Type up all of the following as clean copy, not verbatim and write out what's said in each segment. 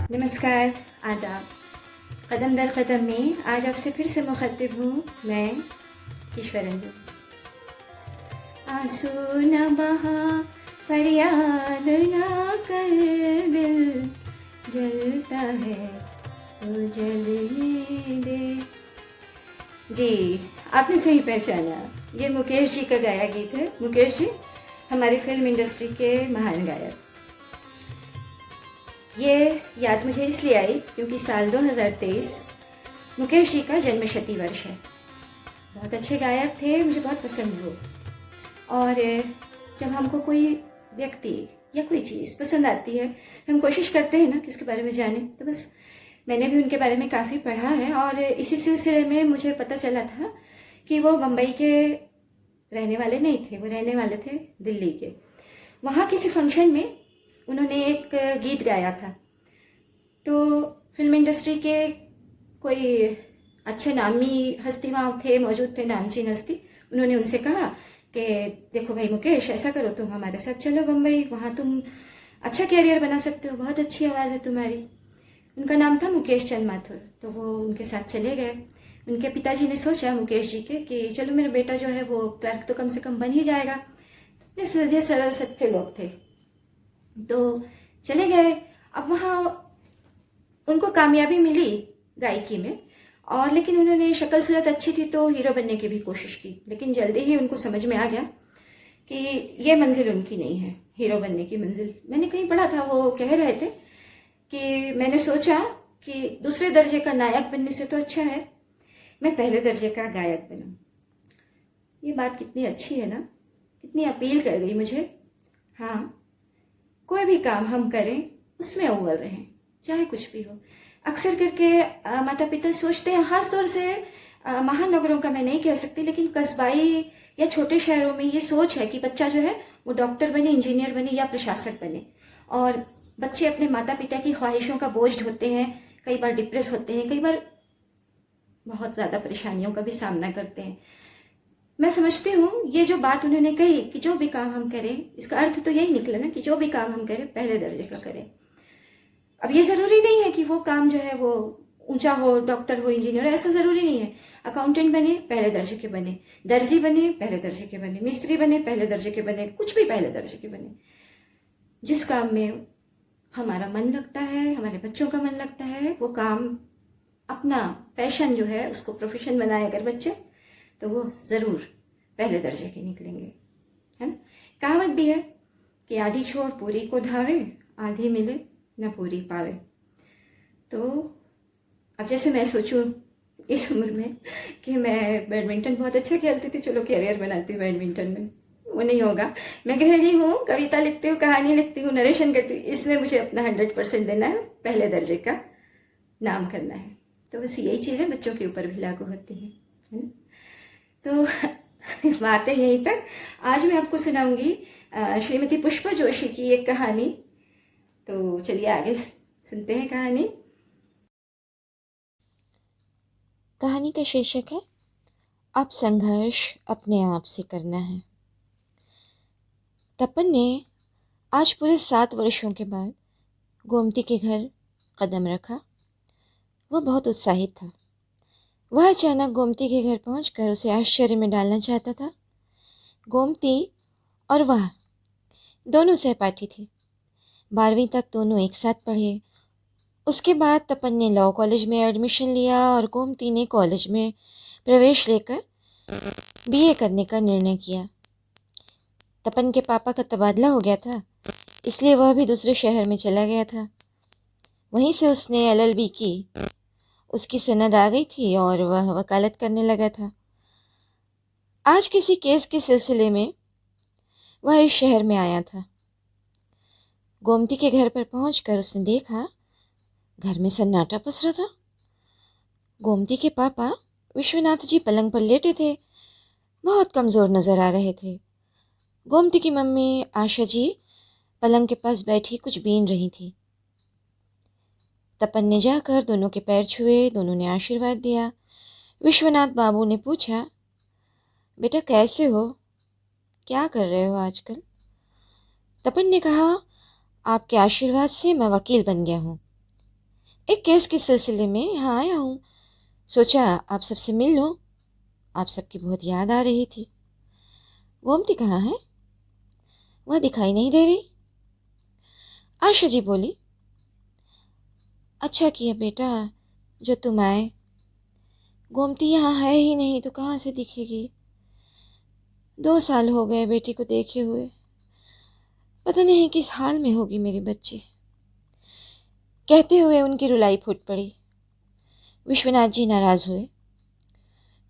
नमस्कार, आदाब। कदम दर कदम में आज आपसे फिर से मुखत्तिब हूँ मैं, ईश्वरंजू। आंसू न बहा, फरियाद ना कर, दिल जलता है तो जलने दे। जी, आपने सही पहचाना, ये मुकेश जी का गाया गीत है। मुकेश जी हमारी फिल्म इंडस्ट्री के महान गायक। ये याद मुझे इसलिए आई क्योंकि साल 2023 मुकेश जी का जन्मशती वर्ष है। बहुत अच्छे गायक थे, मुझे बहुत पसंद वो। और जब हमको कोई व्यक्ति या कोई चीज़ पसंद आती है तो हम कोशिश करते हैं ना कि उसके बारे में जानें। तो बस मैंने भी उनके बारे में काफ़ी पढ़ा है और इसी सिलसिले में मुझे पता चला था कि वो मुंबई के रहने वाले नहीं थे, वो रहने वाले थे दिल्ली के। वहाँ किसी फंक्शन में उन्होंने एक गीत गाया था। तो फिल्म इंडस्ट्री के कोई अच्छे नामी हस्ती वहाँ थे, मौजूद थे, नामचीन हस्ती। उन्होंने उनसे कहा कि देखो भाई मुकेश, ऐसा करो, तुम हमारे साथ चलो बम्बई, वहाँ तुम अच्छा कैरियर बना सकते हो, बहुत अच्छी आवाज़ है तुम्हारी। उनका नाम था मुकेश चंद माथुर। तो वो उनके साथ चले गए। उनके पिताजी ने सोचा मुकेश जी के कि चलो मेरा बेटा जो है वो क्लर्क तो कम से कम बन ही जाएगा। इतने सीधे सरल सच्चे लोग थे। तो चले गए। अब वहाँ उनको कामयाबी मिली गायकी में, और लेकिन उन्होंने शक्ल सूरत अच्छी थी तो हीरो बनने की भी कोशिश की। लेकिन जल्दी ही उनको समझ में आ गया कि ये मंजिल उनकी नहीं है, हीरो बनने की मंजिल। मैंने कहीं पढ़ा था, वो कह रहे थे कि मैंने सोचा कि दूसरे दर्जे का नायक बनने से तो अच्छा है मैं पहले दर्जे का गायक बनूं। ये बात कितनी अच्छी है ना, कितनी अपील कर गई मुझे। हाँ, कोई भी काम हम करें उसमें अव्वल रहें, चाहे कुछ भी हो। अक्सर करके माता पिता सोचते हैं, खास तौर से महानगरों का मैं नहीं कह सकती, लेकिन कस्बाई या छोटे शहरों में ये सोच है कि बच्चा जो है वो डॉक्टर बने, इंजीनियर बने या प्रशासक बने। और बच्चे अपने माता पिता की ख्वाहिशों का बोझ ढोते हैं, कई बार डिप्रेस होते हैं, कई बार बहुत ज़्यादा परेशानियों का भी सामना करते हैं। मैं समझती हूँ ये जो बात उन्होंने कही कि जो भी काम हम करें, इसका अर्थ तो यही निकला ना कि जो भी काम हम करें पहले दर्जे का करें। अब ये ज़रूरी नहीं है कि वो काम जो है वो ऊंचा हो, डॉक्टर हो, इंजीनियर, ऐसा ज़रूरी नहीं है। अकाउंटेंट बने पहले दर्जे के बने, दर्जी बने पहले दर्जे के बने, मिस्त्री बने पहले दर्जे के बने, कुछ भी पहले दर्जे के बने। जिस काम में हमारा मन लगता है, हमारे बच्चों का मन लगता है, वो काम अपना पैशन जो है उसको प्रोफेशन बनाए अगर बच्चे, तो वो ज़रूर पहले दर्जे के निकलेंगे, है ना। कहावत भी है कि आधी छोड़ पूरी को धावे, आधी मिले न पूरी पावे। तो अब जैसे मैं सोचूं इस उम्र में कि मैं बैडमिंटन बहुत अच्छा खेलती थी, चलो कैरियर बनाती हूँ बैडमिंटन में, वो नहीं होगा। मैं गृहिणी हूँ, कविता लिखती हूँ, कहानी लिखती हूँ, नरेशन करती हूँ, इसमें मुझे अपना 100% देना है, पहले दर्जे का नाम करना है। तो बस यही चीज़ें बच्चों के ऊपर भी लागू होती हैं, है ना। तो बातें यहीं तक। आज मैं आपको सुनाऊंगी श्रीमती पुष्पा जोशी की एक कहानी। तो चलिए आगे सुनते हैं कहानी। कहानी का शीर्षक है अब संघर्ष अपने आप से करना है। तपन ने आज पूरे 7 वर्षों के बाद गोमती के घर कदम रखा। वह बहुत उत्साहित था। वह अचानक गोमती के घर पहुंचकर उसे आश्चर्य में डालना चाहता था। गोमती और वह दोनों सहपाठी थे। 12वीं तक दोनों एक साथ पढ़े। उसके बाद तपन ने लॉ कॉलेज में एडमिशन लिया और गोमती ने कॉलेज में प्रवेश लेकर बीए करने का निर्णय किया। तपन के पापा का तबादला हो गया था, इसलिए वह भी दूसरे शहर में चला गया था। वहीं से उसने एलएलबी की। उसकी सनद आ गई थी और वह वकालत करने लगा था। आज किसी केस के सिलसिले में वह इस शहर में आया था। गोमती के घर पर पहुंचकर उसने देखा घर में सन्नाटा पसरा था। गोमती के पापा विश्वनाथ जी पलंग पर लेटे थे, बहुत कमज़ोर नजर आ रहे थे। गोमती की मम्मी आशा जी पलंग के पास बैठी कुछ बीन रही थी। तपन ने जाकर दोनों के पैर छुए, दोनों ने आशीर्वाद दिया। विश्वनाथ बाबू ने पूछा, बेटा कैसे हो, क्या कर रहे हो आजकल? तपन ने कहा, आपके आशीर्वाद से मैं वकील बन गया हूँ। एक केस के सिलसिले में यहाँ आया हूँ। सोचा आप सबसे मिल लो, आप सबकी बहुत याद आ रही थी। गोमती कहाँ है? वह दिखाई नहीं दे रही। आशा जी बोली, अच्छा किया बेटा जो तुम आए। गोमती यहाँ है ही नहीं तो कहाँ से दिखेगी। 2 साल हो गए बेटी को देखे हुए, पता नहीं किस हाल में होगी मेरी बच्ची। कहते हुए उनकी रुलाई फूट पड़ी। विश्वनाथ जी नाराज हुए।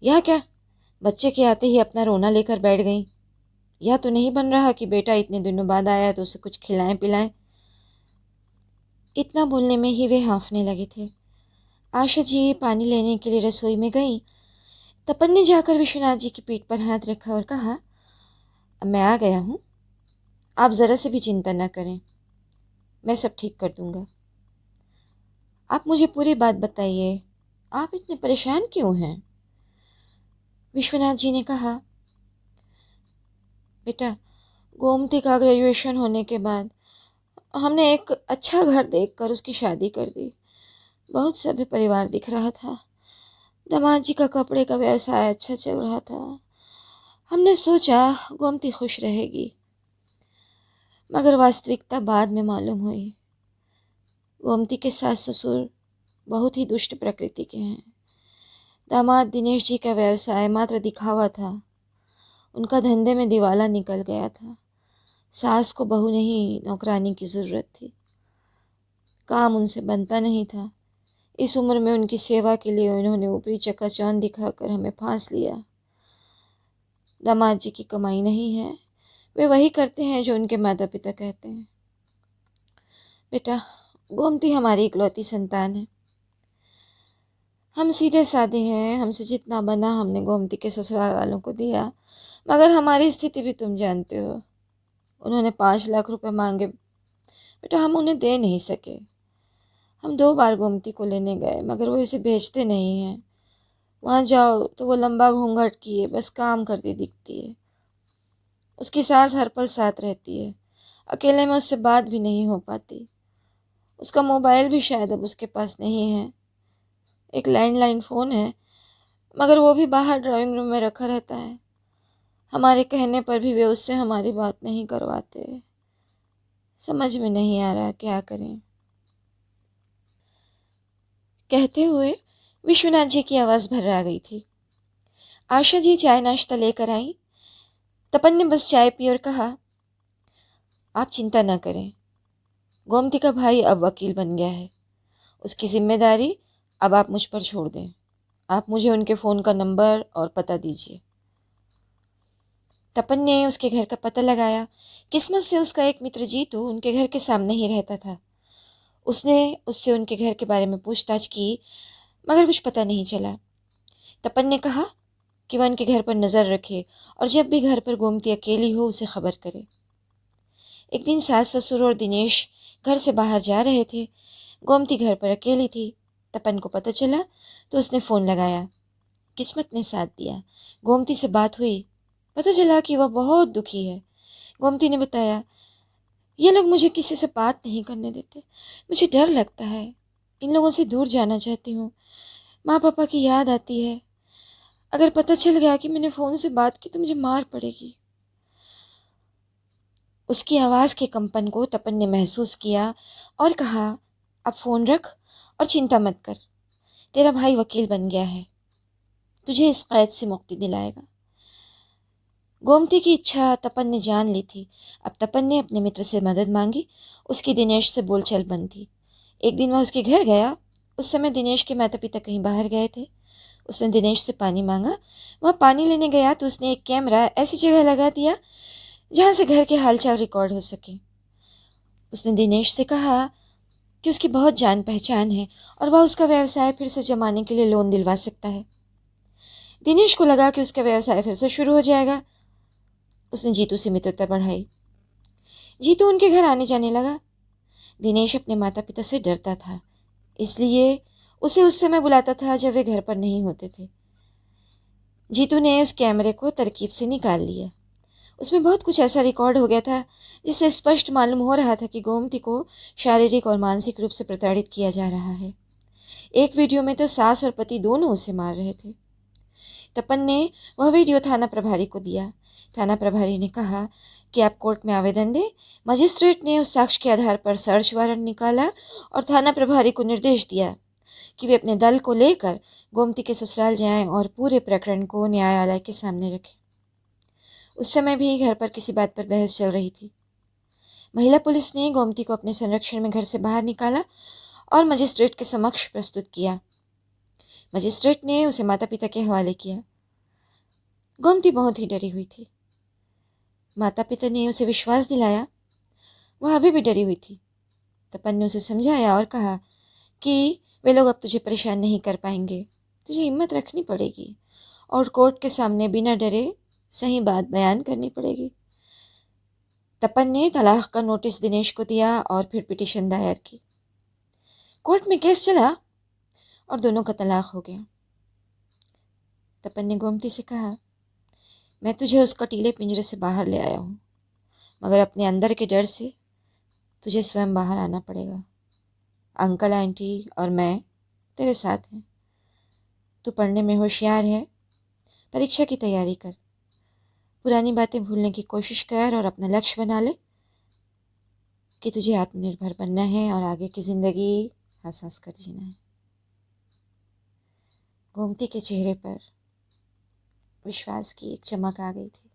यह क्या, बच्चे के आते ही अपना रोना लेकर बैठ गई। यह तो नहीं बन रहा कि बेटा इतने दिनों बाद आया तो उसे कुछ खिलाएं पिलाएं। इतना बोलने में ही वे हाँफने लगे थे। आशा जी पानी लेने के लिए रसोई में गईं। तपन ने जाकर विश्वनाथ जी की पीठ पर हाथ रखा और कहा, अब मैं आ गया हूँ, आप ज़रा से भी चिंता न करें, मैं सब ठीक कर दूंगा। आप मुझे पूरी बात बताइए, आप इतने परेशान क्यों हैं? विश्वनाथ जी ने कहा, बेटा गोमती का ग्रेजुएशन होने के बाद हमने एक अच्छा घर देखकर उसकी शादी कर दी। बहुत सभ्य परिवार दिख रहा था। दामाद जी का कपड़े का व्यवसाय अच्छा चल रहा था। हमने सोचा गोमती खुश रहेगी, मगर वास्तविकता बाद में मालूम हुई। गोमती के सास ससुर बहुत ही दुष्ट प्रकृति के हैं। दामाद दिनेश जी का व्यवसाय मात्र दिखावा था। उनका धंधे में दिवाला निकल गया था। सास को बहू नहीं नौकरानी की ज़रूरत थी। काम उनसे बनता नहीं था। इस उम्र में उनकी सेवा के लिए उन्होंने ऊपरी चकाचौंध दिखाकर हमें फांस लिया। दामाद जी की कमाई नहीं है, वे वही करते हैं जो उनके माता पिता कहते हैं। बेटा गोमती हमारी इकलौती संतान है। हम सीधे साधे हैं, हमसे जितना बना हमने गोमती के ससुराल वालों को दिया, मगर हमारी स्थिति भी तुम जानते हो। उन्होंने 5 लाख रुपए मांगे, बेटा हम उन्हें दे नहीं सके। हम 2 बार गोमती को लेने गए मगर वो इसे भेजते नहीं हैं। वहाँ जाओ तो वो लंबा घूंघट किए बस काम करती दिखती है। उसकी सास हर पल साथ रहती है, अकेले में उससे बात भी नहीं हो पाती। उसका मोबाइल भी शायद अब उसके पास नहीं है। एक लैंडलाइन फ़ोन है मगर वो भी बाहर ड्राइंग रूम में रखा रहता है। हमारे कहने पर भी वे उससे हमारी बात नहीं करवाते। समझ में नहीं आ रहा क्या करें। कहते हुए विश्वनाथ जी की आवाज़ भर्रा गई थी। आशा जी चाय नाश्ता लेकर आई। तपन ने बस चाय पी और कहा, आप चिंता न करें, गोमती का भाई अब वकील बन गया है। उसकी जिम्मेदारी अब आप मुझ पर छोड़ दें। आप मुझे उनके फ़ोन का नंबर और पता दीजिए। तपन ने उसके घर का पता लगाया। किस्मत से उसका एक मित्र जीतू उनके घर के सामने ही रहता था। उसने उससे उनके घर के बारे में पूछताछ की मगर कुछ पता नहीं चला। तपन ने कहा कि वह उनके घर पर नज़र रखे और जब भी घर पर गोमती अकेली हो उसे खबर करे। एक दिन सास ससुर और दिनेश घर से बाहर जा रहे थे। गोमती घर पर अकेली थी। तपन को पता चला तो उसने फ़ोन लगाया। किस्मत ने साथ दिया। गोमती से बात हुई। पता चला कि वह बहुत दुखी है। गोमती ने बताया, ये लोग मुझे किसी से बात नहीं करने देते, मुझे डर लगता है, इन लोगों से दूर जाना चाहती हूँ, माँ पापा की याद आती है, अगर पता चल गया कि मैंने फ़ोन से बात की तो मुझे मार पड़ेगी। उसकी आवाज़ के कंपन को तपन ने महसूस किया और कहा, अब फ़ोन रख और चिंता मत कर, तेरा भाई वकील बन गया है, तुझे इस कैद से मुक्ति दिलाएगा। गोमती की इच्छा तपन ने जान ली थी। अब तपन ने अपने मित्र से मदद मांगी। उसकी दिनेश से बोलचाल बंद थी। एक दिन वह उसके घर गया। उस समय दिनेश के माता पिता कहीं बाहर गए थे। उसने दिनेश से पानी मांगा। वह पानी लेने गया तो उसने एक कैमरा ऐसी जगह लगा दिया जहाँ से घर के हालचाल रिकॉर्ड हो सके। उसने दिनेश से कहा कि उसकी बहुत जान पहचान है और वह उसका व्यवसाय फिर से जमाने के लिए लोन दिलवा सकता है। दिनेश को लगा कि उसका व्यवसाय फिर से शुरू हो जाएगा। उसने जीतू से मित्रता बढ़ाई। जीतू उनके घर आने जाने लगा। दिनेश अपने माता पिता से डरता था, इसलिए उसे उस समय बुलाता था जब वे घर पर नहीं होते थे। जीतू ने उस कैमरे को तरकीब से निकाल लिया। उसमें बहुत कुछ ऐसा रिकॉर्ड हो गया था जिससे स्पष्ट मालूम हो रहा था कि गोमती को शारीरिक और मानसिक रूप से प्रताड़ित किया जा रहा है। एक वीडियो में तो सास और पति दोनों उसे मार रहे थे। तपन ने वह वीडियो थाना प्रभारी को दिया। थाना प्रभारी ने कहा कि आप कोर्ट में आवेदन दें। मजिस्ट्रेट ने उस साक्ष्य के आधार पर सर्च वारंट निकाला और थाना प्रभारी को निर्देश दिया कि वे अपने दल को लेकर गोमती के ससुराल जाएं और पूरे प्रकरण को न्यायालय के सामने रखें। उस समय भी घर पर किसी बात पर बहस चल रही थी। महिला पुलिस ने गोमती को अपने संरक्षण में घर से बाहर निकाला और मजिस्ट्रेट के समक्ष प्रस्तुत किया। मजिस्ट्रेट ने उसे माता पिता के हवाले किया। गोमती बहुत ही डरी हुई थी। माता पिता ने उसे विश्वास दिलाया। वह अभी भी डरी हुई थी। तपन ने उसे समझाया और कहा कि वे लोग अब तुझे परेशान नहीं कर पाएंगे। तुझे हिम्मत रखनी पड़ेगी और कोर्ट के सामने बिना डरे सही बात बयान करनी पड़ेगी। तपन ने तलाक का नोटिस दिनेश को दिया और फिर पिटीशन दायर की। कोर्ट में केस चला और दोनों का तलाक हो गया। तपन ने गोमती से कहा, मैं तुझे उस कटीले पिंजरे से बाहर ले आया हूँ, मगर अपने अंदर के डर से तुझे स्वयं बाहर आना पड़ेगा। अंकल आंटी और मैं तेरे साथ हैं। तू पढ़ने में होशियार है, परीक्षा की तैयारी कर। पुरानी बातें भूलने की कोशिश कर और अपना लक्ष्य बना ले कि तुझे आत्मनिर्भर बनना है और आगे की ज़िंदगी हंस हंस कर जीना है। गोमती के चेहरे पर विश्वास की एक चमक आ गई थी।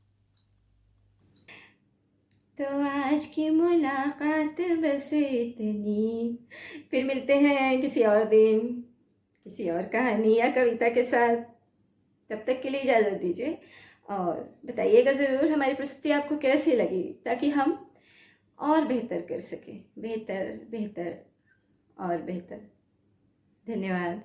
तो आज की मुलाकात बस इतनी, फिर मिलते हैं किसी और दिन किसी और कहानी या कविता के साथ। तब तक के लिए इजाज़त दीजिए और बताइएगा ज़रूर हमारी प्रस्तुति आपको कैसी लगी, ताकि हम और बेहतर कर सकें, बेहतर बेहतर और बेहतर। धन्यवाद।